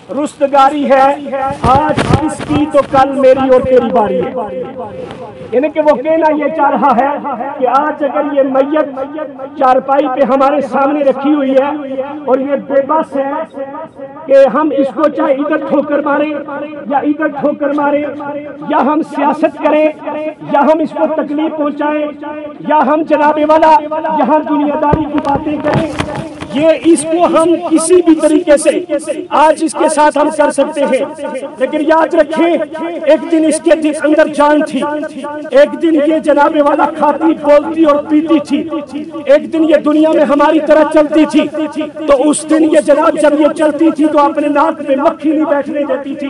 رستگاری ہے، آج اس کی تو کل میری اور تیری باری ہے۔ یعنی کہ وہ کہنا یہ چاہ رہا ہے کہ آج اگر یہ میت چارپائی پہ ہمارے سامنے رکھی ہوئی ہے اور یہ بے بس ہے کہ ہم اس کو چاہے ادھر ٹھوکر ماریں یا ادھر ٹھوکر ماریں، یا ہم سیاست کریں یا ہم اس کو تکلیف پہنچائیں یا ہم جناب والا یہاں دنیا داری کی باتیں کریں، یہ اس کو ہم کسی بھی طریقے سے آج اس کے ساتھ ہم کر سکتے ہیں، لیکن یاد رکھیں ایک دن اس کے اندر جان تھی، ایک دن یہ جناب والا کھاتی بولتی اور پیتی تھی، ایک دن یہ دنیا میں ہماری طرح چلتی تھی، تو اس دن یہ جناب جب یہ چلتی تھی تو اپنے ناک پہ مکھی نہیں بیٹھنے دیتی تھی۔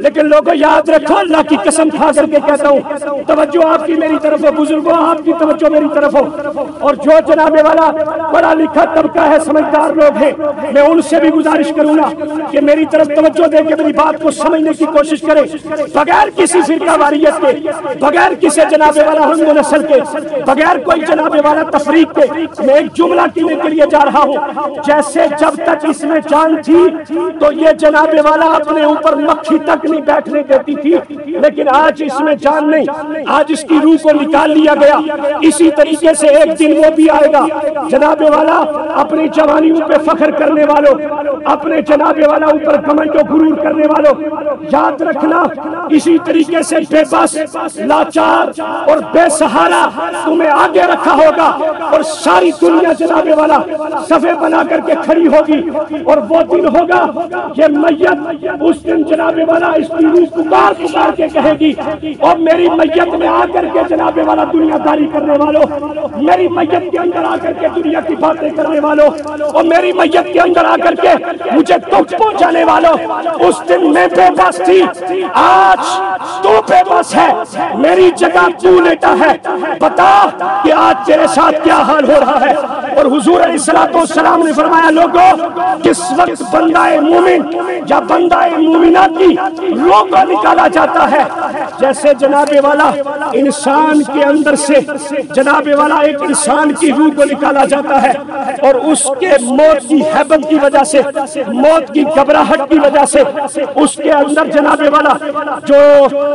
لیکن لوگوں یاد رکھو، اللہ کی قسم کھا کر کے کہتا ہوں، توجہ آپ کی میری طرف ہو، بزرگوں آپ کی توجہ میری طرف ہو، اور جو جناب والا پڑھا لکھا طبقہ ہے، سمجھدار لوگ ہیں، میں ان سے بھی گزارش کروں گا کہ میری طرف توجہ دے کے میری بات کو سمجھنے کی کوشش کریں، بغیر کسی فرقہ واریت کے، بغیر کسی جناب والا رنگ و نسل کے، بغیر کوئی جناب والا تفریق کے، میں ایک جملہ کہنے کے لیے جا رہا ہوں، جیسے جب تک اس میں جان تھی تو یہ جناب والا اپنے اوپر مکھی تک نہیں بیٹھنے دیتی تھی، لیکن آج اس میں جان نہیں، آج اس کی روح کو نکال لیا گیا۔ اسی طریقے سے ایک دن وہ بھی آئے گا جناب والا اپنی جوانیوں پہ فخر کرنے والوں، اپنے جناب والا اوپر گھمنڈ و غرور کرنے والوں، یاد رکھنا اسی طریقے سے بے بس، لاچار اور بے سہارا تمہیں آگے رکھا ہوگا، اور ساری دنیا جناب والا صفے بنا کر کے کھڑی ہوگی، اور وہ دن ہوگا یہ میت اس دن جناب والا اس کی روح پکار پکار کے کہے گی، اور میری میت میں آ کر کے جناب والا دنیا داری کرنے والوں، میری میت کے اندر آ کر کے دنیا کی باتیں کرنے والوں، اور میری میت کے اندر آ کر کے مجھے دکھ پہنچانے والوں، اس دن میں بے بس تھی، آج تو بے بس ہے، میری جگہ تو لیٹا ہے، بتا کہ آج تیرے ساتھ کیا حال ہو رہا ہے۔ اور حضور علیہ السلام نے فرمایا، لوگوں کس وقت بندہ مومن یا بندہ مومنہ کی روح کو نکالا جاتا ہے، جیسے جناب والا انسان کے اندر سے جناب والا ایک انسان کی روح کو نکالا جاتا ہے، اور اس کے موت کی ہیبت کی وجہ سے، موت کی گھبراہٹ کی وجہ سے اس کے اندر جناب والا جو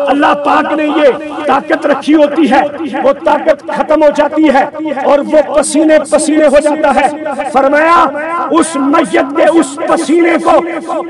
اللہ پاک نے یہ طاقت رکھی ہوتی ہے وہ طاقت ختم ہو جاتی ہے اور وہ پسینے پسینے ہو جاتا ہے۔ فرمایا اس میت کے اس پسینے کو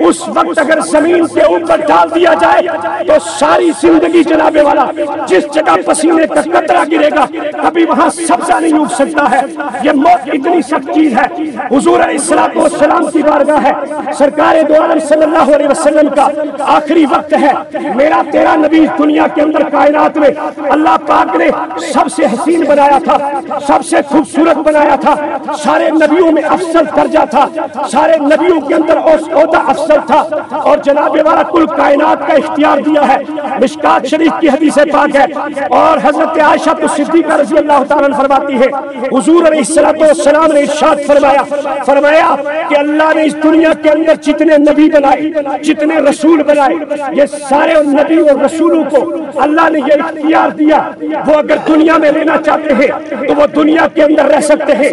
اس وقت اگر زمین کے اوپر ڈال دیا جائے تو ساری زندگی جناب والا جس جگہ پسینے کا قطرہ گرے گا کبھی وہاں سبزہ نہیں اگ سکتا ہے۔ یہ موت اتنی سخت چیز ہے۔ حضور علیہ السلام کی بارگاہ ہے، سرکار دو عالم صلی اللہ علیہ وسلم کا آخری وقت ہے، میرا تیرا نبی دنیا کے اندر کائنات میں اللہ پاک نے سب سے حسین بنایا تھا، سب سے خوبصورت بنایا تھا، سارے نبیوں میں افضل درجہ تھا، سارے نبیوں کے اندر عہدہ افضل تھا، اور جناب والا کل کائنات کا اختیار دیا ہے۔ مشکات شریف کی حدیث پاک ہے، اور حضرت عائشہ صدیقہ رضی اللہ تعالیٰ عنہ فرماتی ہے، حضور علیہ السلام نے ارشاد فرمایا کہ اللہ نے اس دنیا کے اندر جتنے نبی بنائے، جتنے رسول بنائے، یہ سارے نبی اور رسولوں کو اللہ نے یہ اختیار دیا، وہ اگر دنیا میں رہنا چاہتے ہیں تو وہ دنیا کے اندر رہ سکتے ہیں،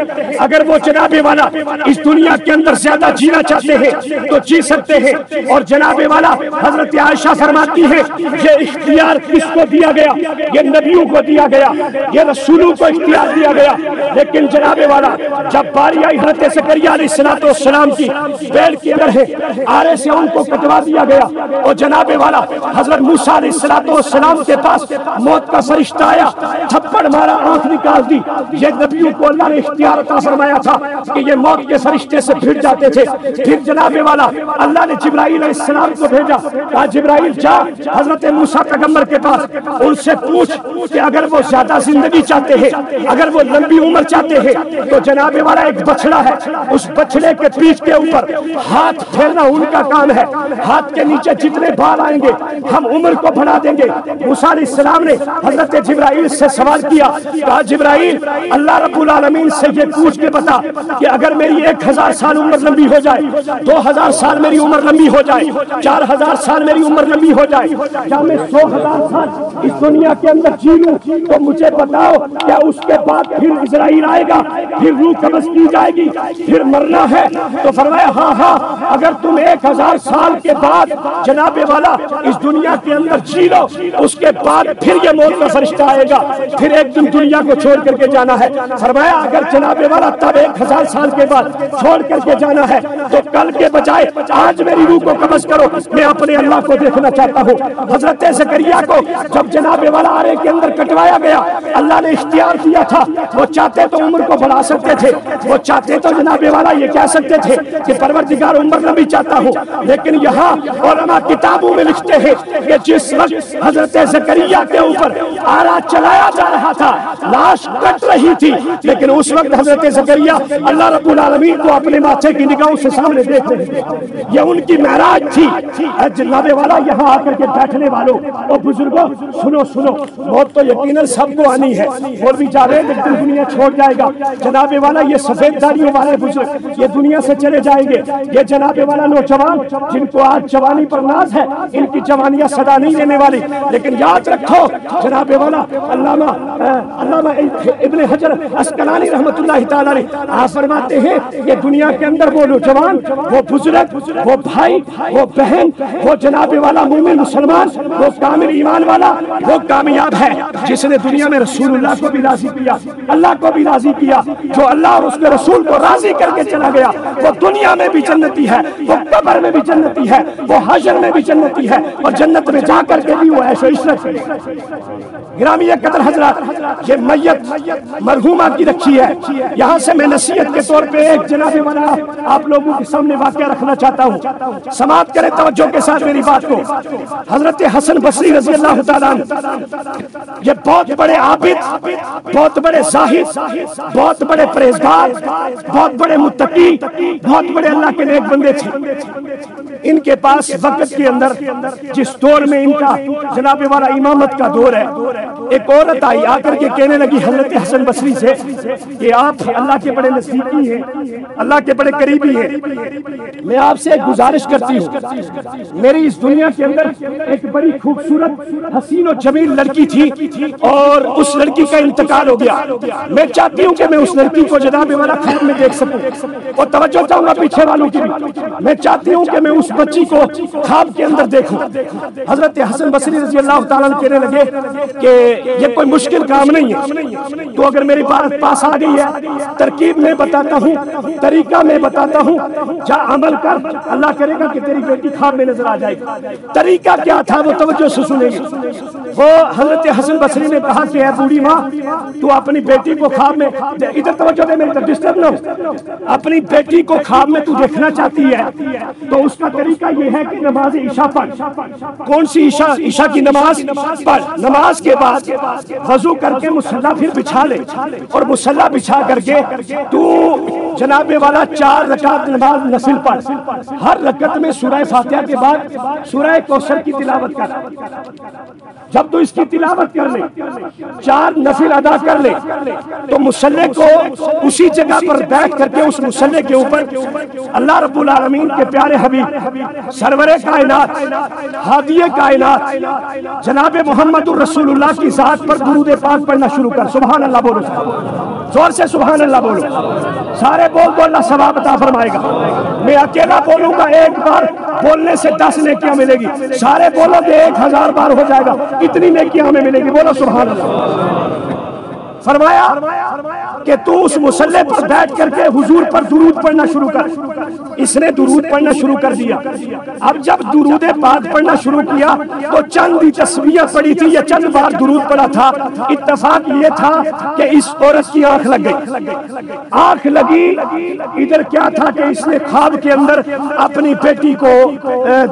اگر وہ جناب والا اس دنیا کے اندر زیادہ جینا چاہتے ہیں تو جی سکتے ہیں۔ اور جناب والا حضرت عائشہ فرماتی ہے، یہ اختیار کس کو دیا گیا؟ یہ نبیوں کو دیا گیا، یہ رسولوں کو اختیار دیا گیا، لیکن جناب والا جب باری آئی حضرت زکریا علیہ السلام کی بیل کے اندر ہے، آرے سے ان کو کٹوا دیا گیا، اور جناب والا حضرت موسیٰ علیہ السلام کے پاس موت کا فرشتہ آیا، تھپڑ مارا، آنکھ نکال دی۔ یہ نبیوں کو اللہ نے اختیار عطا فرمایا تھا کہ یہ موت کے فرشتے سے بھڑ جاتے تھے۔ پھر جناب والا اللہ نے جبرائیل علیہ السلام کو بھیجا، کہا جبرائیل جا حضرت موسیٰ پیغمبر کے پاس، ان سے پوچھ کہ اگر وہ زیادہ زندگی چاہتے ہیں، اگر وہ لمبی عمر چاہتے ہیں تو جناب والا ایک بچڑا ہے، اس بچڑے کے پیٹھ کے اوپر ہاتھ پھیرنا ان کا کام ہے، ہاتھ کے نیچے جتنے بال آئیں گے ہم عمر کو بڑھا دیں گے۔ موسیٰ علیہ السلام نے حضرت جبرائیل سے سوال کیا، کہا جبرائیل اللہ رب العالمین سے یہ پوچھ کے بتا کہ اگر میری 1000 سال عمر لمبی ہو جائے، 2000 سال میری عمر لمبی ہو جائے، 4000 سال میری عمر لمبی ہو جائے، یا میں 100 سال اس دنیا کے اندر جی لوں تو مجھے بتاؤ کیا اس کے بعد پھر اسرائیل آئے گا، پھر روح قبض کی جائے گی، پھر مرنا ہے؟ تو فرمایا ہاں ہاں، اگر تم 1000 سال کے بعد جناب والا اس دنیا کے اندر جی لو، اس کے بعد پھر یہ موت کا فرشتہ آئے گا، پھر ایک دن دنیا کو چھوڑ کر کے جانا ہے۔ فرمایا اگر جناب والا تب 1000 سال کے بعد چھوڑ کر کے جانا ہے تو کل کے بجائے آج میری روح کو قبض کرو، میں اپنے اللہ کو دیکھنا چاہتا ہوں۔ حضرت زکریا کو جب جناب والا آرے کے اندر کٹوایا گیا، اللہ نے اختیار دیا تھا، وہ چاہتے تو عمر کو بڑھا سکتے تھے، وہ چاہتے تو جناب والا یہ کہہ سکتے تھے کہ پروردگار عمر نبی چاہتا ہوں، لیکن یہاں علماء کتابوں میں لکھتے ہیں کہ جس وقت حضرت زکریا کے اوپر آرا چلایا جا رہا تھا، لاش کٹ رہی تھی، لیکن اس وقت حضرت زکریا اللہ رب العالمین کو اپنے ماتھے کی نگاہوں سے سامنے دیکھ رہے تھے۔ یہ ان کی معراج تھی۔ جناب والا یہاں آ کر کے بیٹھنے والوں اور بزرگوں سنو سنو، موت تو یقیناً سب کو آنی ہے، مولوی جاوید ایک دن دنیا چھوڑ جائے گا، جناب والا یہ سفید داڑھیوں والے بزرگ یہ دنیا سے چلے جائیں گے، یہ جناب والا نوجوان جن کو آج جوانی پر ناز ہے، ان کی جوانیاں صدا نہیں لینے والی، لیکن یاد رکھو جناب والا علامہ ابن حجر اسقلانی رحمۃ اللہ تعالی علیہ آپ فرماتے ہیں کہ دنیا کے اندر وہ نوجوان، وہ بزرگ، وہ بھائی، وہ بہن، وہ جناب والا مومن مسلمان، وہ کامل ایمان والا، وہ کامیاب ہے جس نے دنیا میں رسول اللہ کو بھی راضی کیا، اللہ کو بھی راضی کیا۔ جو اللہ اور اس کے رسول کو راضی کر کے چلا گیا وہ دنیا میں بھی جنتی ہے، وہ قبر میں بھی جنتی ہے، وہ حشر میں بھی جنتی ہے، اور جنت میں جا کر کے بھی وہ عیش و عشرت ہے۔ گرامی قدر حضرات، یہ میت مرحومہ کی رکھی ہے، یہاں سے میں نصیحت کے طور پہ ایک جناب والا آپ لوگوں کے سامنے واقعہ رکھنا چاہتا ہوں، سماعت کریں توجہ کے ساتھ میری بات کو۔ حضرت حسن بصری رضی اللہ تعالیٰ عنہ یہ بہت بڑے عابد، بہت بڑے زاہد، بہت بڑے پرہیزگار، بہت بڑے متقی، بہت بڑے اللہ کے نیک بندے تھے۔ ان کے پاس وقت کے اندر جس دور میں ان کا جناب والا امامت کا دور ہے، ایک عورت آئی، آ کر کے کہنے لگی حضرت حسن بصری سے کہ آپ اللہ کے بڑے نزدیکی ہیں، اللہ کے بڑے قریبی ہیں، میں آپ سے ایک گزارش کرتی ہوں، میری اس دنیا کے اندر ایک بڑی خوبصورت حسین و جمیل لڑکی تھی اور اس لڑکی کا انتقال ہو گیا، میں چاہتی ہوں کہ میں اس لڑکی کو جناب والا خواب میں دیکھ سکوں، اور توجہ چاہوں گا پیچھے والوں کی بھی، میں چاہتی ہوں کہ میں اس بچی کو خواب کے اندر دیکھوں۔ حضرت حسن بصری رضی اللہ تعالیٰ عنہ کہنے لگے کہ یہ کوئی مشکل کام نہیں ہے، تو اگر میری بات پاس آ گئی ہے، ترکیب میں بتاتا ہوں، طریقہ میں بتاتا ہوں، جا عمل کر، اللہ کرے گا کہ تیری بیٹی خواب میں نظر آ جائے گی۔ طریقہ کیا تھا وہ توجہ سے سنیں گے۔ وہ حضرت حسن بصری نے کہا کہ اے بوڑھی ماں، تو اپنی بیٹی کو خواب میں، ادھر توجہ دے، میری طرف ڈسٹرب نہ ہو، اپنی بیٹی کو خواب میں تو دیکھنا چاہتی ہے تو اس کا طریقہ یہ ہے کہ نماز عشاء پڑھ۔ کون سی عشاء؟ عشاء کی نماز پڑھ، نماز کے بعد وضو کر کے مصلی پھر بچھا لے، اور مصلی بچھا کر کے تو جناب والا 4 رکعت نماز نفل پڑھ، ہر رکعت میں سورہ فاتحہ کے بعد سورہ کوثر کی تلاوت کر۔ جب تو اس کی تلاوت کر لے، 4 نفل ادا کر لے، تو مصلی کو اسی جگہ پر بیٹھ کر کے اس مصلی کے اوپر اللہ رب العالمین کے پیارے حبیب سرور کائنات ہادی کائنات جناب محمد الرسول اللہ کی ذات پر درود پاک پڑھنا شروع کر۔ سبحان اللہ بولو، زور سے سبحان اللہ بولو، سارے بول دو، اللہ ثواب عطا فرمائے گا۔ میں اکیلا بولوں گا، ایک بار بولنے سے 10 نیکیاں ملے گی، سارے بولو گے 1000 بار ہو جائے گا، اتنی نیکیاں ہمیں ملے گی، بولو سبحان اللہ۔ فرمایا کہ تو اس مصلی پر بیٹھ کر کے حضور پر درود پڑھنا شروع کر۔ اس نے درود پڑھنا شروع کر دیا۔ اب جب درود پاک پڑھنا شروع کیا تو چند ہی تسبیح پڑھی تھی، یہ چند بار درود پڑھا تھا۔ اتفاق یہ تھا کہ اس عورت کی آنکھ لگ گئی، آنکھ لگی، ادھر کیا تھا کہ اس نے خواب کے اندر اپنی بیٹی کو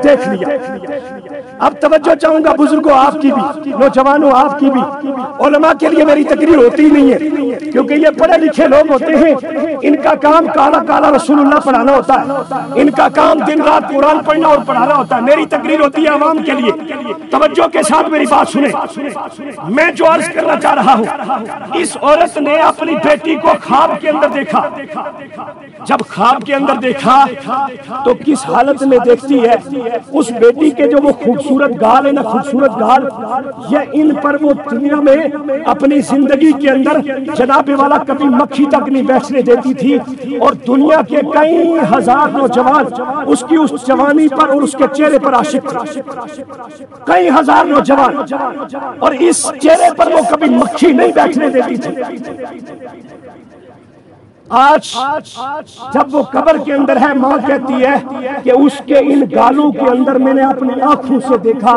دیکھ لیا۔ اب توجہ چاہوں گا بزرگوں آپ کی بھی، نوجوانوں آپ کی بھی، علماء کے لیے میری تقریر ہوتی ہی نہیں ہے، کیونکہ یہ پڑھے لکھے لوگ ہوتے ہیں، ان کا کام کالا کالا رسول اللہ پڑھانا ہوتا ہے، ان کا کام دن رات قرآن پڑھنا اور پڑھانا ہوتا ہے۔ میری تقریر ہوتی ہے عوام کے لیے۔ توجہ کے ساتھ میری بات سنیں، میں جو عرض کرنا چاہ رہا ہوں، اس عورت نے اپنی بیٹی کو خواب کے اندر دیکھا۔ جب خواب کے اندر دیکھا تو کس حالت میں دیکھتی ہے؟ اس بیٹی کے جو وہ خوبصورت گال ہے نا، خوبصورت گال، یہ ان پر وہ دنیا میں اپنی زندگی کے اندر جناب والا کبھی مکھی تک نہیں بیٹھنے دیتی تھی، اور دنیا کے کئی ہزار نوجوان اس کی اس جوانی پر اور اس کے چہرے پر عاشق تھے، کئی ہزار نوجوان، اور اس چہرے پر وہ کبھی مکھی نہیں بیٹھنے دیتی تھی۔ آج جب وہ قبر کے اندر ہے، ماں کہتی ہے کہ اس کے ان گالوں کے اندر میں نے اپنی آنکھوں سے دیکھا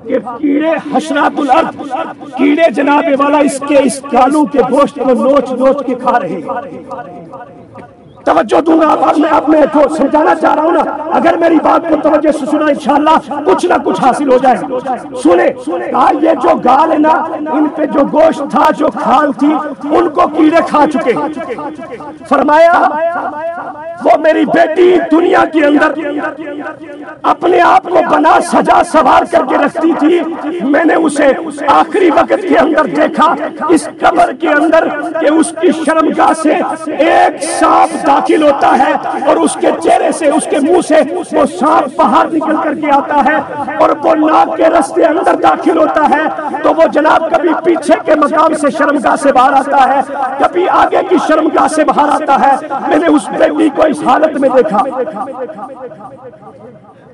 کہ کیڑے حشرات الارض، کیڑے جناب والا اس گالوں کے گوشت کو نوچ نوچ کے کھا رہے ہیں۔ توجہ دوں گا، اب میں جو سمجھانا چاہ رہا ہوں نا، اگر میری بات کو توجہ سے سنا انشاءاللہ کچھ نہ کچھ حاصل ہو جائے گا۔ سنیں، کہا یہ جو گال ہے نا، ان پہ جو گوشت تھا، جو کھال تھی، ان کو کیڑے کھا چکے۔ فرمایا وہ میری بیٹی دنیا کے اندر اپنے آپ کو بنا سجا سوار کر کے رکھتی تھی، میں نے اسے آخری وقت کے اندر دیکھا اس قبر کے اندر کہ اس کی شرمگاہ سے ایک سانپ داخل ہوتا ہے، اور اس کے چہرے سے، اس کے منہ سے وہ سانپ باہر نکل کر کے آتا ہے، اور وہ ناک کے رستے اندر داخل ہوتا ہے، تو وہ جناب کبھی پیچھے کے مقام سے شرمگاہ سے باہر آتا ہے، کبھی آگے کی شرمگاہ سے باہر آتا ہے۔ میں نے اس بیٹی کو اس حالت میں دیکھا،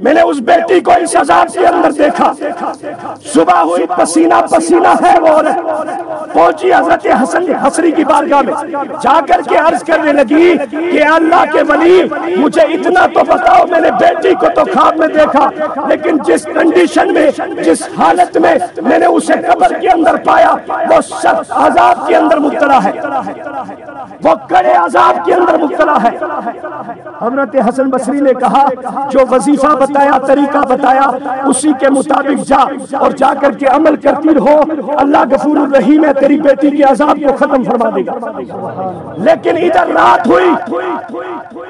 میں نے اس بیٹی کو اس عذاب کے اندر دیکھا۔ صبح ہوئی، پسینہ پسینہ ہے وہ عورت، پہنچی حضرت حسن بصری کی بارگاہ میں، جا کر کے عرض کرنے لگی کہ اللہ کے ولی، مجھے اتنا تو بتاؤ، میں نے بیٹی کو تو خواب میں دیکھا، لیکن جس کنڈیشن میں، جس حالت میں میں نے اسے قبر کے اندر پایا، وہ سخت عذاب کے اندر مبتلا ہے، وہ کڑے عذاب کے اندر مبتلا ہے۔ حضرت حسن بصری نے کہا جو وظیفہ بتایا، طریقہ بتایا، اسی کے مطابق جا، اور جا کر کے عمل کرتی رہو، اللہ غفور الرحیم ہے، تیری بیٹی کے عذاب کو ختم فرما دے گا۔ لیکن ادھر رات ہوئی،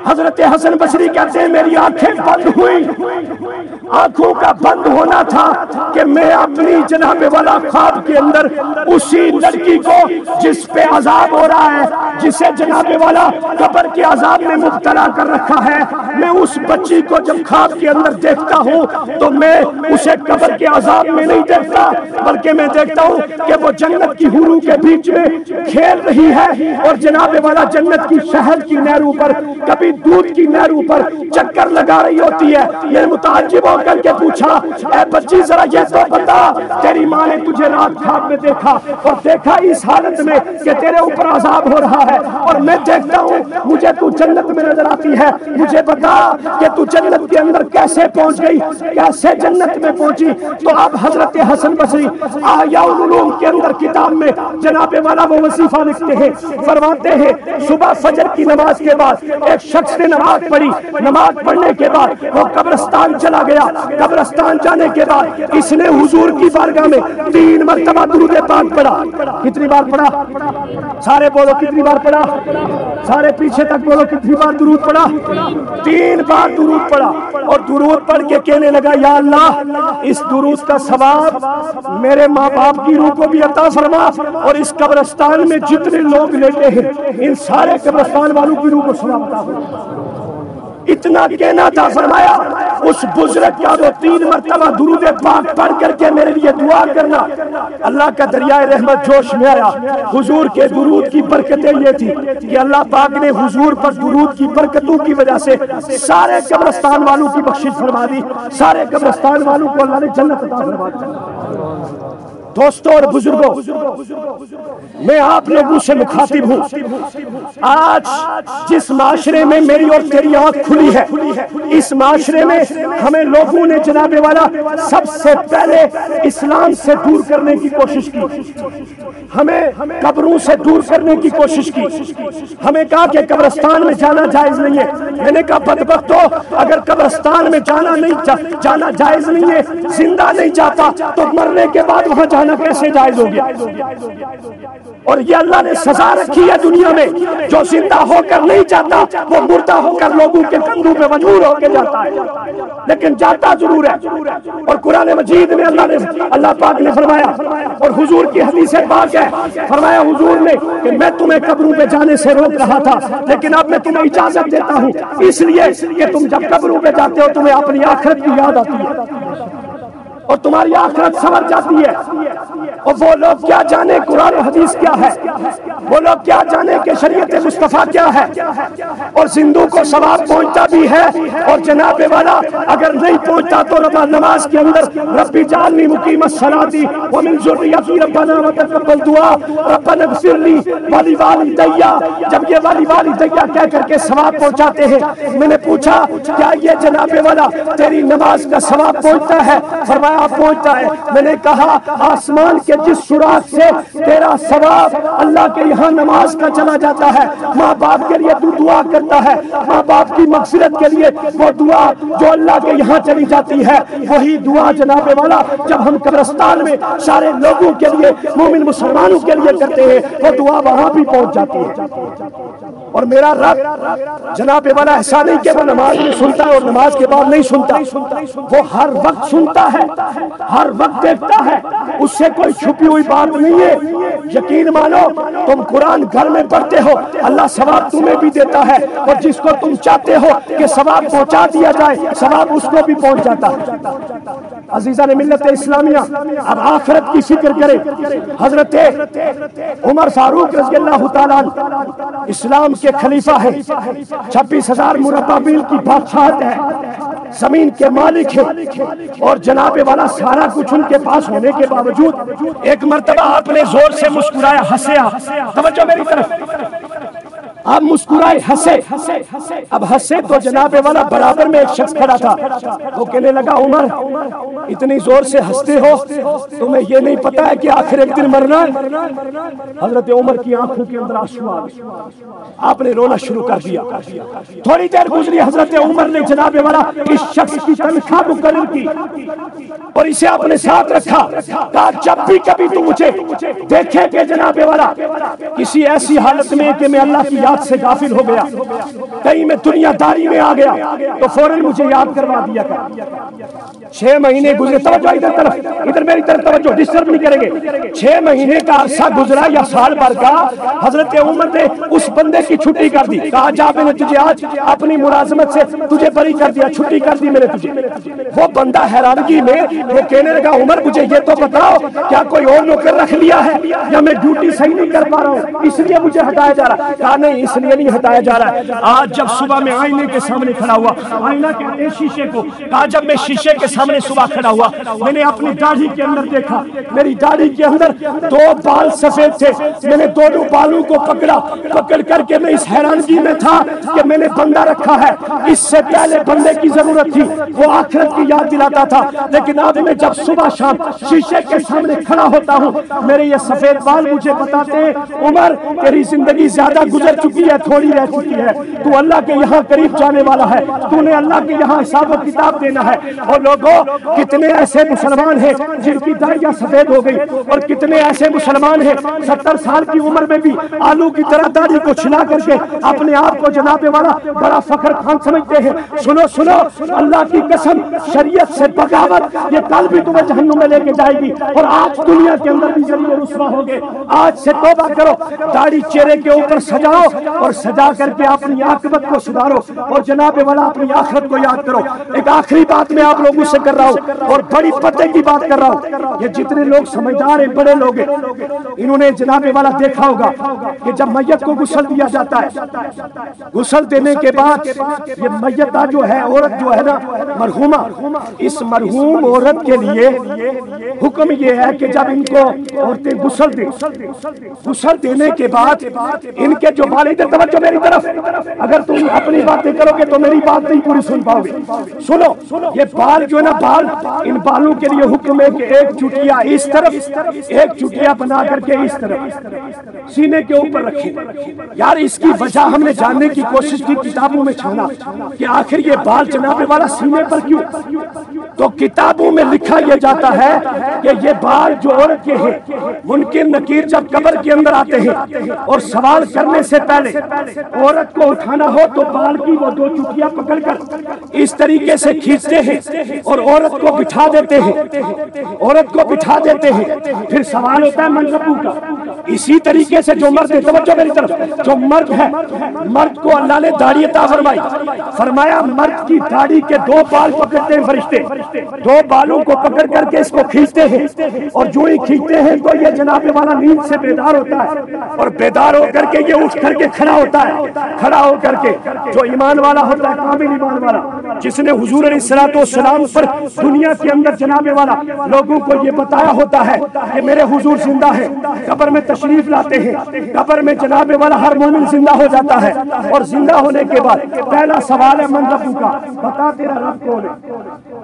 حضرت حسن بصری کہتے ہیں میری آنکھیں بند ہوئی، آنکھوں کا بند ہونا تھا کہ میں اپنی جناب والا خواب کے اندر اسی لڑکی کو جس پہ عذاب ہو رہا ہے، جسے جناب والا قبر کے عذاب میں مبتلا کر رکھا ہے، میں اس بچی کو جب خواب کے اندر دیکھتا ہوں تو میں اسے قبر کے عذاب میں نہیں دیکھتا، بلکہ میں دیکھتا ہوں کہ وہ جنت کی حوروں کے بیچ میں کھیل رہی ہے، اور جناب والا جنت کی شہد کی نہروں پر، کبھی دودھ کی نہروں پر چکر لگا رہی ہوتی ہے۔ میں متعجب ہو کر کے پوچھا اے بچی ذرا یہ تو بتا، تیری ماں نے تجھے رات خواب میں دیکھا اور دیکھا اس حالت میں کہ تیرے اوپر عذاب ہو رہا ہے، اور میں دیکھتا ہوں مجھے تو جنت میں نظر آتی ہے، مجھے بتا کہ تو جنت کے اندر کیسے پہنچ گئی، کیسے جنت میں پہنچی؟ تو اب حضرت حسن بصری احیاء العلوم کے اندر کتاب میں جناب والا وہ وظیفہ لکھتے ہیں، فرماتے ہیں صبح فجر کی نماز کے بعد ایک شخص نے نماز پڑھی، نماز پڑھنے کے بعد وہ قبرستان چلا گیا، قبرستان جانے کے بعد اس نے حضور کی بارگاہ میں 3 مرتبہ درود پاک پڑھا۔ کتنی بار پڑھا؟ سارے بولو کتنی بار پڑھا؟ سارے پیچھے تک بولو کتنی بار درود پڑھا؟ 3 بار درود پڑھا، اور درود پڑھ کے کہنے لگا یا اللہ اس درود کا ثواب میرے ماں باپ کی روح کو بھی عطا فرما، اور اس قبرستان میں جتنے لوگ لیٹے ہیں ان سارے قبرستان والوں کی روح کو ثواب عطا فرما۔ اتنا کہنا تھا، فرمایا اس بزرگ کا وہ 3 مرتبہ درود پاک پڑھ کر کے میرے لیے دعا کرنا۔ اللہ کا دریائے رحمت جوش میں آیا۔ حضور کے درود کی برکتیں یہ تھی کہ اللہ پاک نے حضور پر درود کی برکتوں کی وجہ سے سارے قبرستان والوں کی بخشش فرما دی، سارے قبرستان والوں کو اللہ نے جنت عطا فرما دی۔ دوستوں اور بزرگوں، میں آپ لوگوں سے مخاطب ہوں، آج جس معاشرے میں میری اور تیری آنکھ کھلی ہے، اس معاشرے میں ہمیں لوگوں نے جناب والا سب سے پہلے اسلام سے دور کرنے کی کوشش کی، ہمیں قبروں سے دور کرنے کی کوشش کی، ہمیں کہا کہ قبرستان میں جانا جائز نہیں ہے۔ میں نے کہا بدبختو، اگر قبرستان میں جانا جائز نہیں ہے، زندہ نہیں جاتا تو مرنے کے بعد وہاں جانا فرمانا کیسے جائز ہو گیا؟ اور یہ اللہ نے سزا رکھی ہے دنیا میں، جو زندہ ہو کر نہیں جاتا وہ مردہ ہو کر لوگوں کے کندھوں پہ مجبور ہو کے جاتا ہے، لیکن جاتا ضرور ہے۔ اور قرآن مجید میں اللہ پاک نے فرمایا، اور حضور کی حدیث پاک ہے، فرمایا حضور نے کہ میں تمہیں قبروں پہ جانے سے روک رہا تھا، لیکن اب میں تمہیں اجازت دیتا ہوں، اس لیے کہ تم جب قبروں پہ جاتے ہو تمہیں اپنی آخرت کی یاد آتی ہے اور تمہاری آخرت سمجھ جاتی ہے۔ اور وہ لوگ کیا جانے قرآن و حدیث کیا ہے، وہ لوگ کیا جانے کہ شریعت مصطفیٰ کیا ہے، اور زندوں کو ثواب پہنچتا بھی ہے، اور جناب والا اگر نہیں پہنچتا تو نماز کے اندر ربی جعلنی مقیم الصلاۃ ومن ذریتی ربنا وتقبل دعا ربنا اغفر لی ولی والدیا، جب یہ ولی والدیا کہہ کر کے ثواب پہنچاتے ہیں، میں نے پوچھا کیا یہ جناب والا تیری نماز کا ثواب پہنچتا ہے؟ فرمایا پہنچتا ہے۔ میں نے کہا آسمان کے جس سوراخ سے تیرا ثواب اللہ کے یہاں نماز کا چلا جاتا ہے، ماں باپ کے لیے تو دعا کرتا ہے، ماں باپ کی مغفرت کے لیے وہ دعا جو اللہ کے یہاں چلی جاتی ہے، وہی دعا جناب والا جب ہم قبرستان میں سارے لوگوں کے لیے مومن مسلمانوں کے لیے کرتے ہیں، وہ دعا وہاں بھی پہنچ جاتی ہے۔ اور میرا رب جناب والا ایسا نہیں کہ وہ نماز میں سنتا ہے اور نماز کے بعد نہیں سنتا، وہ ہر وقت سنتا ہے، ہر وقت دیکھتا ہے، اس سے کوئی چھپی ہوئی بات نہیں ہے۔ یقین مانو تم قرآن گھر میں پڑھتے ہو، اللہ ثواب تمہیں بھی دیتا ہے، اور جس کو تم چاہتے ہو کہ ثواب پہنچا دیا جائے ثواب اس کو بھی پہنچ جاتا ہے۔ عزیزان ملت اسلامیہ، اب آخرت کی فکر کریں۔ حضرت عمر فاروق رضی اللہ تعالیٰ اسلام کے خلیفہ ہیں، 26,000 مربع میل کی بادشاہت ہے، زمین کے مالک ہیں، اور جناب والا سارا کچھ ان کے پاس ہونے کے باوجود ایک مرتبہ آپ نے زور سے مسکرایا، ہنسیا، توجہ میری طرف، آپ مسکرائے، ہنسے، اب ہنسے تو جناب والا برابر میں ایک شخص کھڑا تھا، وہ کہنے لگا عمر اتنی زور سے ہنستے ہو، تمہیں یہ نہیں پتا ہے کہ آخر ایک دن مرنا ہے؟ حضرت عمر کی آنکھوں کے اندر آنسو آ گئے، آپ نے رونا شروع کر دیا۔ تھوڑی دیر گزری، حضرت عمر نے جناب والا اس شخص کی تنخواہ مقرر کی اور اسے اپنے ساتھ رکھا، کہا جب بھی کبھی تو مجھے دیکھے کہ جناب والا کسی ایسی حالت میں کہ میں اللہ کی یاد سے غافل ہو گیا، کہیں میں دنیا داری میں آ گیا، تو فوراً مجھے یاد کروا دیا کر۔ 6 مہینے گزرے، توجہ ادھر طرف، ادھر میری طرف توجہ، ڈسٹرب نہیں کریں گے۔ 6 مہینے کا عرصہ گزرا یا سال بھر کا، حضرت عمر نے اس بندے کی چھٹی کر دی، کہا جا میں نے تجھے آج اپنی ملازمت سے تجھے بری کر دیا، چھٹی کر دی میں نے تجھے۔ وہ بندہ حیرانگی میں وہ کہنے لگا عمر مجھے یہ تو بتاؤ کیا کوئی اور نوکر رکھ لیا ہے یا میں ڈیوٹی صحیح نہیں کر پا رہا ہوں اس لیے مجھے ہٹایا جا رہا ہے؟ کہا نہیں اس لیے نہیں ہٹایا جا رہا ہے، آج جب صبح میں آئینے کے سامنے کھڑا ہوا، آئینہ کہتے ہیں شیشے کو، کہا جب میں شیشے کے سامنے صبح کھڑا ہوا میں نے اپنی داڑھی کے اندر دیکھا، میری داڑھی کے اندر 2 بال سفید تھے، میں نے دونوں بالوں کو پکڑ کر کے میں اس حیرانگی میں تھا کہ میں نے بندہ رکھا ہے، اس سے پہلے بندے کی ضرورت تھی، وہ آخرت کی یاد دلاتا تھا، لیکن اب میں جب صبح شام شیشے کے سامنے کھڑا ہوتا ہوں میرے یہ سفید بال مجھے بتاتے ہیں عمر تیری زندگی زیادہ گزر چکی ہے، تھوڑی رہ چکی ہے، تو اللہ کے یہاں قریب جانے والا ہے، تو نے اللہ کے یہاں حساب و کتاب دینا ہے۔ اور لوگوں کتنے ایسے مسلمان ہیں جن کی داڑھیاں سفید ہو گئی، اور کتنے ایسے مسلمان ہیں 70 سال کی عمر میں بھی آلو کی طرح داڑھی کو چھلا کر کے اپنے آپ کو جناب والا بڑا فخر خان سمجھتے ہیں۔ سنو اللہ کی قسم، شریعت سے بغاوت یہ کل بھی تمہیں جہنم میں لے کے جائے گی، اور آج دنیا کے اندر بھی ذلیل و رسوا ہوگے۔ آج سے توبہ کرو، داڑھی چہرے کے اوپر سجاؤ اور سجا کر کے اپنی عاقبت کو سدھارو، اور جناب والا اپنی آخرت کو یاد کرو۔ ایک آخری بات میں آپ لوگوں سے کر رہا ہوں اور بڑی پتے کی بات کر رہا ہوں، یہ جتنے لوگ سمجھدار ہیں بڑے لوگ ہیں انہوں نے جناب والا دیکھا ہوگا کہ جب میت کو غسل دیا جاتا ہے، غسل دینے کے بعد یہ میت جو ہے عورت جو ہے نا مرحومہ، اس مرحوم عورت کے لیے حکم یہ ہے کہ جب ان کو عورتیں غسل دیں، غسل دینے کے بعد ان کے جو بال تمہاری ادھر توجہ میری طرف، اگر تم اپنی باتیں کرو گے تو میری بات نہیں پوری سن پاؤ گے۔ سنو، یہ بال جو ہے نا، بال، ان بالوں کے لیے حکم ہے کہ ایک چٹیا اس طرف، ایک چٹیا بنا کر کے اس طرف سینے کے اوپر رکھیں۔ یار اس کی وجہ ہم نے جاننے کی کوشش کی، کتابوں میں چھانا کہ آخر یہ بال جناب والا سینے پر کیوں؟ تو کتابوں میں لکھا یہ جاتا ہے کہ یہ بال جو عورت کے ہیں، منکر نکیر جب قبر کے اندر آتے ہیں اور سوال کرنے سے پہلے عورت کو اٹھانا ہو تو بال کی وہ دو چٹیاں پکڑ کر اس طریقے سے کھینچتے ہیں اور عورت کو بٹھا دیتے ہیں، عورت کو بٹھا دیتے ہیں۔ پھر سوال ہوتا ہے منصبوں کا۔ اسی طریقے سے جو مرد ہے، توجہ میری طرف، جو مرد ہے، مرد کو اللہ نے داڑھی عطا فرمائی، فرمایا مرد کی داڑھی کے دو بال پکڑتے ہیں فرشتے، دو بالوں کو پکڑ کر کے اس کو کھینچتے ہیں، اور جو ہی کھینچتے ہیں تو یہ جناب والا نیند سے بیدار ہوتا ہے، اور بیدار ہو کر کے یہ اٹھ کر کے کھڑا ہوتا ہے، کھڑا ہو کر کے جو ایمان والا ہوتا ہے، کامل ایمان والا، جس نے حضور علیہ الصلوۃ والسلام پر دنیا کے اندر جناب والا لوگوں کو یہ بتایا ہوتا ہے کہ میرے حضور زندہ ہے، قبر میں تشریف لاتے ہیں، قبر میں جناب والا ہر مومن زندہ ہو جاتا ہے، اور زندہ ہونے کے بعد پہلا سوال ہے من ربو کا، بتا تیرا رب کون ہے،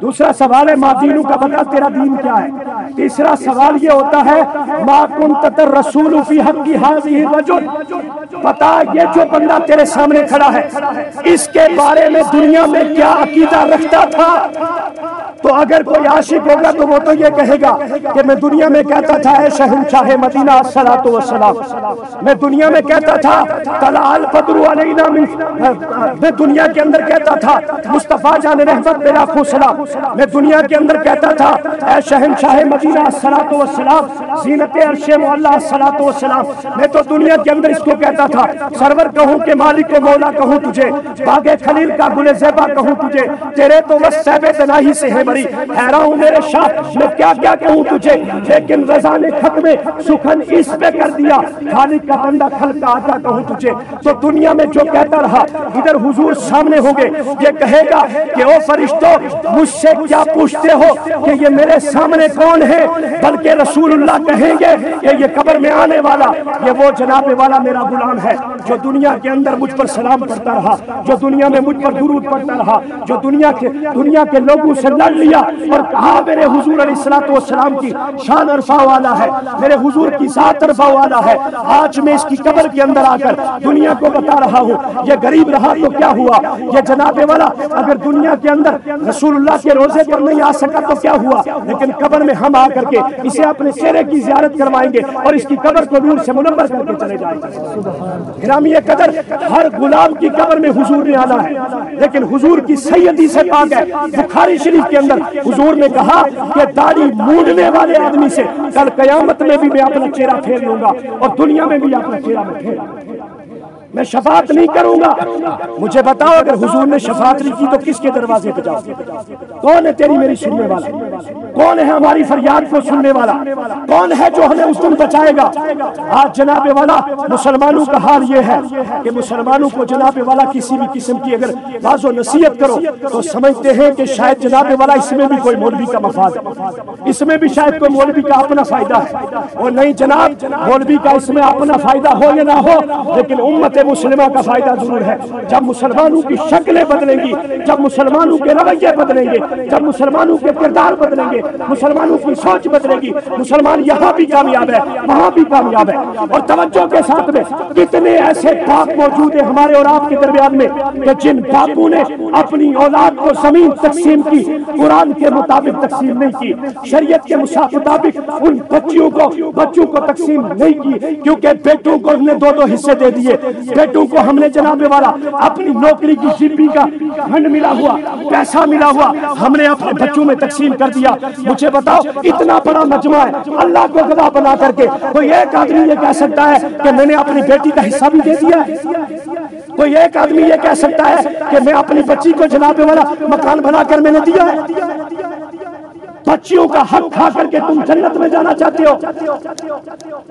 دوسرا سوال ہے ما دینو کا، بتا تیرا دین کیا ہے، تیسرا سوال یہ ہوتا ہے ما کنت الرسول فی حق هذه الرجل، بتا یہ جو بندہ تیرے سامنے کھڑا ہے اس کے بارے میں دنیا میں کیا عقیدہ رکھتا تھا؟ تو اگر کوئی عاشق ہوگا تو وہ تو یہ کہے گا کہ میں دنیا میں کہتا تھا اے شہنشاہ مدینہ الصلاۃ والسلام، میں دنیا میں کہتا تھا طلع البدر علینا، میں دنیا کے اندر کہتا تھا مصطفیٰ جان رحمت بلا خو سلام، میں دنیا کے اندر کہتا تھا اے شہنشاہ مدینہ الصلاۃ والسلام، زینت عرش معلی الصلاۃ والسلام، میں تو دنیا کے اندر اس کو کہتا تھا سرور کہوں کہ مالک و مولا کہوں تجھے، باغ خلیل کا گل زیبا کہوں تجھے، تیرے تو بس صحب تناہی سے ہے بری، حیران ہوں میرے شاہ میں کیا کیا کہوں تجھے، لیکن رضا نے ختم سخن اس پہ کر دیا، خالق کا بندہ خلق کا آقا کہوں تجھے۔ تو دنیا میں جو کہتا رہا ادھر حضور سامنے ہوں گے، یہ کہے گا کہ او فرشتوں مجھ سے کیا پوچھتے ہو کہ یہ میرے سامنے کون ہے، بلکہ رسول اللہ کہیں گے کہ یہ قبر میں آنے والا یہ وہ جناب والا میرا غلام ہے جو دنیا کے اندر مجھ پر سلام پڑھتا رہا، جو دنیا میں مجھ پر درود پڑھتا رہا، جو دنیا کے لوگوں سے لڑ لیا اور کہا میرے حضور علیہ الصلوۃ والسلام کی شان عرفہ والا ہے، میرے حضور کی ذات عرفہ والا ہے۔ آج میں اس کی قبر کے اندر آ کر دنیا کو بتا رہا ہوں یہ غریب رہا تو کیا ہوا، یہ جناب والا اگر دنیا کے اندر رسول اللہ کے روزے پر نہیں آ سکا تو کیا ہوا، لیکن قبر میں ہم آ کر کے اسے اپنے چہرے کی زیارت کروائیں گے اور اس کی قبر کو نور سے منور کر کے چلے جائیں گے۔ گرامی قدر ہر غلام کی قبر میں حضور نے آنا ہے، لیکن حضور کی سیدی سے پاک ہے، بخاری شریف کے اندر حضور نے کہا کہ داڑھی مونڈنے والے آدمی سے کل قیامت میں بھی میں اپنا چہرہ پھیر لوں گا اور دنیا میں بھی اپنا چہرہ میں پھیروں گا، میں شفاعت نہیں کروں گا۔ مجھے بتاؤ اگر حضور نے شفاعت نہیں کی تو کس کے دروازے پہ جاؤ؟ کون ہے تیری میری سننے والا؟ کون ہے ہماری فریاد کو سننے والا؟ کون ہے جو ہمیں اس دن بچائے گا؟ آج جناب والا مسلمانوں کا حال یہ ہے کہ مسلمانوں کو جناب والا کسی بھی قسم کی اگر باز و نصیحت کرو تو سمجھتے ہیں کہ شاید جناب والا اس میں بھی کوئی مولوی کا مفاد ہے، اس میں بھی شاید کوئی مولوی کا اپنا فائدہ ہے، اور نہیں جناب مولوی کا اس میں اپنا فائدہ ہو یا نہ ہو، لیکن امت مسلمہ کا فائدہ ضرور ہے۔ جب مسلمانوں کی شکلیں بدلیں گی، جب مسلمانوں کے رویے بدلیں گے، جب مسلمانوں کے کردار بدلیں گے، مسلمانوں کی سوچ بدلے گی، مسلمان یہاں بھی کامیاب ہے وہاں بھی کامیاب ہے۔ اور توجہ کے ساتھ میں کتنے ایسے باپ موجود ہیں ہمارے اور آپ کے درمیان میں کہ جن باپوں نے اپنی اولاد کو زمین تقسیم کی، قرآن کے مطابق تقسیم نہیں کی، شریعت کے مطابق ان بچوں کو تقسیم نہیں کی، کیونکہ بیٹوں کو ہم نے دو حصے دے دیے، بیٹوں کو ہم نے جناب والا اپنی نوکری کی جیپی کا فنڈ ملا ہوا، پیسہ ملا ہوا ہم نے اپنے بچوں میں تقسیم کر دیا۔ مجھے بتاؤ اتنا بڑا مجمع ہے، اللہ کو گواہ بنا کر کے کوئی ایک آدمی یہ کہہ سکتا ہے کہ میں نے اپنی بیٹی کا حصہ بھی دے دیا ہے؟ کوئی ایک آدمی یہ کہہ سکتا ہے کہ میں اپنی بچی کو جناب والا مکان بنا کر میں نے دیا ہے؟ بچیوں کا حق کھا کر کے تم جنت میں جانا چاہتے ہو،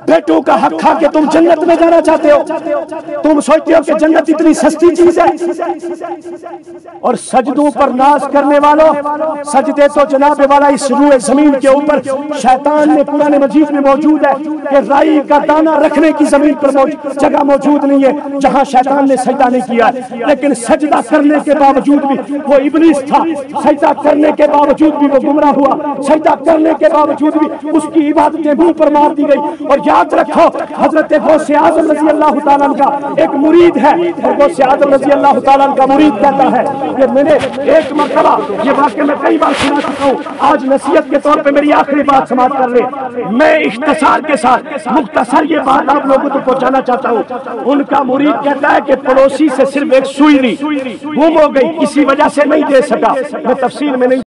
بیٹوں کا حق کھا کے تم جنت میں جانا چاہتے ہو، تم سوچتے ہو کہ جنت اتنی سستی چیز ہے؟ اور سجدوں پر ناز کرنے والوں، سجدے تو جناب والا اس روئے زمین کے اوپر شیطان نے قرآن مجید میں موجود ہے کہ رائی کا دانہ رکھنے کی زمین پر جگہ موجود نہیں ہے جہاں شیطان نے سجدہ نہیں کیا، لیکن سجدہ کرنے کے باوجود بھی وہ ابلیس تھا، سجدہ کرنے کے باوجود بھی وہ گمراہ ہوا، سجدہ کرنے کے باوجود بھی اس کی عبادتیں منہ پر مار دی گئی۔ اور یاد رکھو حضرت غوث اعظم رضی اللہ تعالیٰ عنہ کا ایک مرید ہے، اور غوث اعظم رضی اللہ تعالیٰ عنہ کا مرید کہتا ہے کہ میں نے ایک مرتبہ، یہ واقعہ میں کئی بار سنا چکا ہوں، آج نصیحت کے طور پہ میری آخری بات سماعت کر لیں، میں اختصار کے ساتھ مختصر یہ بات آپ لوگوں کو پہنچانا چاہتا ہوں۔ ان کا مرید کہتا ہے کہ پڑوسی سے صرف ایک سوئی لی گم ہو گئی، کسی وجہ سے نہیں دے سکا، میں تفصیل میں نہیں